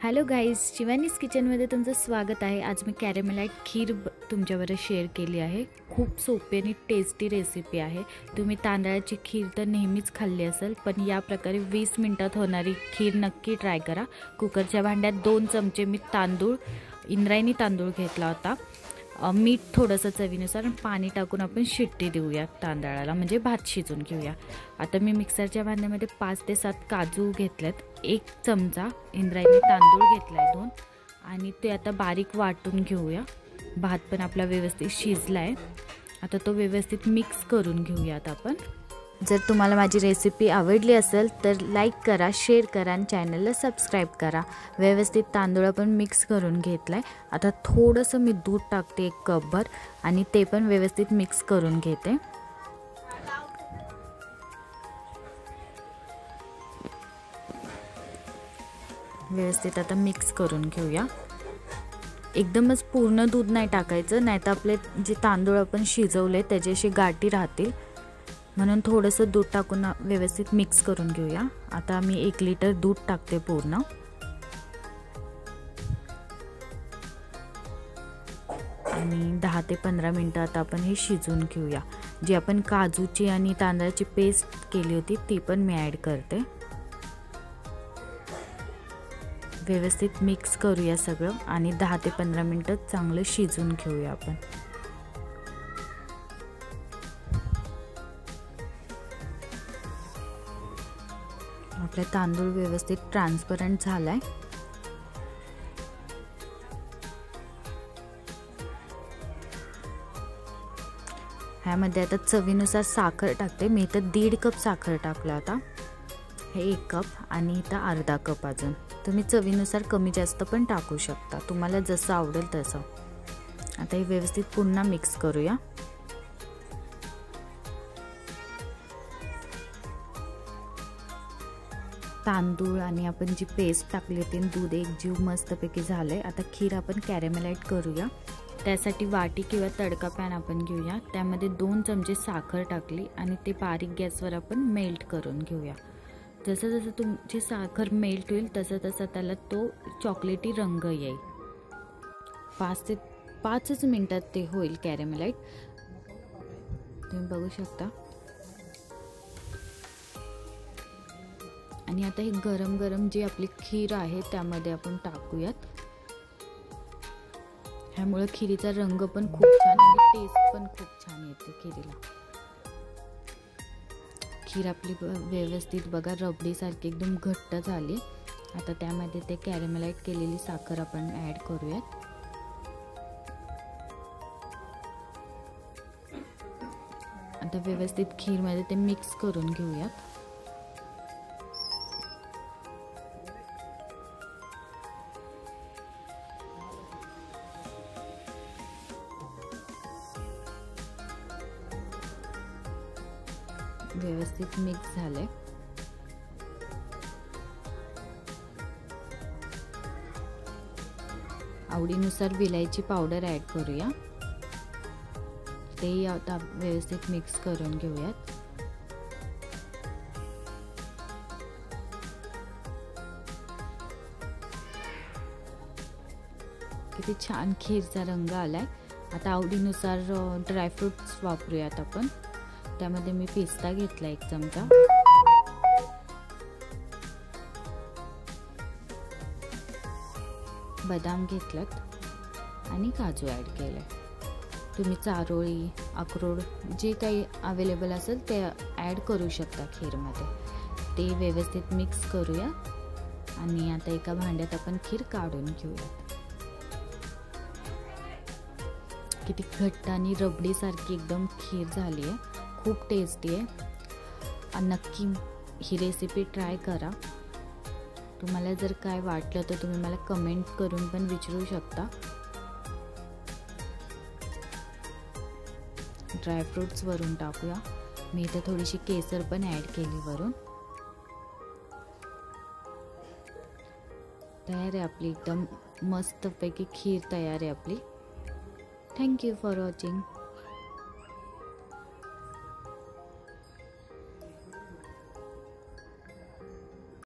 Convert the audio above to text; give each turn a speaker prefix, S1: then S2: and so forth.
S1: Hello guys, Shivani's किचनमध्ये तुमचं स्वागत आहे। आज मी कॅरेमेलाइट खीर तुमच्याबरोबर शेअर केली आहे। खूप सोपी आणि टेस्टी रेसिपी आहे। तुम्ही तांदळाची खीर तर नेहमीच खाल्ली असेल, पण या प्रकारे 20 मिनिटात होणारी खीर नक्की ट्राय करा। कुकरच्या भांड्यात 2 चमचे मी इंद्रायणी तांदूळ घेतला होता। मीठ थोडंसं चवीनुसार, पाणी टाकून आपण शिट्टी देऊया तांदळाला, म्हणजे भात शिजून घेऊया। आता मी मिक्सरच्या भांड्यामध्ये 5 ते 7 काजू घेतलेत, 1 चमचा इंद्रायणी तांदूळ घेतलाय 2, आणि ते आता बारीक वाटून घेऊया। भात पण आपला व्यवस्थित शिजलाय। आता तो व्यवस्थित मिक्स करून घेऊयात आपण। जर तुम्हाला माझी रेसिपी आवडली असेल तर लाईक करा, शेअर करा आणि चॅनलला सबस्क्राईब करा। व्यवस्थित तांदूळ पण मिक्स करून घेतलाय। आता थोडंसं मी दूध टाकते 1 कपभर, आणि ते पण व्यवस्थित मिक्स करून घेते। व्यवस्थित आता मिक्स करून घेऊया। एकदमच पूर्ण दूध नाही टाकायचं, नाहीतर आपले जे तांदूळ आपण शिजवले त्याचे असे गाठी राहतील, म्हणून थोडंसं दूध टाकून व्यवस्थित मिक्स करून घेऊया। आता मी 1 लिटर दूध टाकते पूर्ण, आणि 10 ते 15 मिनिटं आता आपण हे शिजवून घेऊया। जी आपण काजूची आणि तांदळाची पेस्ट केली होती ती पण मी ॲड करते। व्यवस्थित मिक्स करूया सगळं, आणि 10 ते 15 मिनिटं चांगलं शिजवून घेऊया आपण। आपला तांदूळ व्यवस्थित ट्रान्सपरंट झालाय। ह्यामध्ये आता चवीनुसार साखर टाकते। मी इथं 1.5 कप साखर टाकला होता, हे 1 कप, आणि इथं अर्धा कप अजून। तुम्ही चवीनुसार कमी जास्त पण टाकू शकता, तुम्हाला जसं आवडेल तसं। आता हे व्यवस्थित पुन्हा मिक्स करूया। तांदूळ आणि आपण जी पेस्ट टाकली होती, दूध एकजीव मस्तपैकी झालंय। आता खीर आपण कॅरेमेलाइट करूया। त्यासाठी वाटी किंवा तडका पॅन आपण घेऊया। त्यामध्ये 2 चमचे साखर टाकली, आणि ते बारीक गॅसवर आपण मेल्ट करून घेऊया। जसं जसं तुमची साखर मेल्ट होईल तसं तसं त्याला तो चॉकलेटी रंग येईल। 5 ते 5च मिनिटात ते होईल कॅरेमेलाइट, तुम्ही बघू शकता। आणि आता हे गरम गरम जी आपली खीर आहे त्यामध्ये आपण टाकूयात। ह्यामुळे खिरीचा रंग पण खूप छान आणि टेस्ट पण खूप छान येते खिरीला। खीर आपली व्यवस्थित बघा रबडीसारखी एकदम घट्ट झाली। आता त्यामध्ये ते कॅरेमेलाइट केलेली साखर आपण ॲड करूयात। आता व्यवस्थित खीरमध्ये ते मिक्स करून घेऊयात। व्यवस्थित मिक्स झाले। आवडीनुसार विलायची पावडर ॲड करूया, ते आता व्यवस्थित मिक्स करून घेऊयात। किती छान खीरचा रंग आलाय। आता आवडीनुसार ड्रायफ्रुट्स वापरूयात आपण। त्यामध्ये मी पिस्ता घेतला 1 चमचा, बदाम घेतलात, आणि काजू ॲड केले। तुम्ही चारोळी, अक्रोड जे काही अवेलेबल असेल ते ॲड करू शकता खीरमध्ये। ते व्यवस्थित मिक्स करूया, आणि आता एका भांड्यात आपण खीर काढून घेऊया। किती घट्ट आणि रबडीसारखी एकदम खीर झाली आहे, खूप टेस्टी आहे। नक्की ही रेसिपी ट्राय करा। तुम्हाला जर काय वाटलं तर तुम्ही मला कमेंट करून पण विचारू शकता। ड्रायफ्रुट्स वरून टाकूया। मी इथे थोडीशी केसर पण ॲड केली वरून। तयार आहे आपली एकदम मस्तपैकी खीर तयार आहे आपली। Thank you for watching.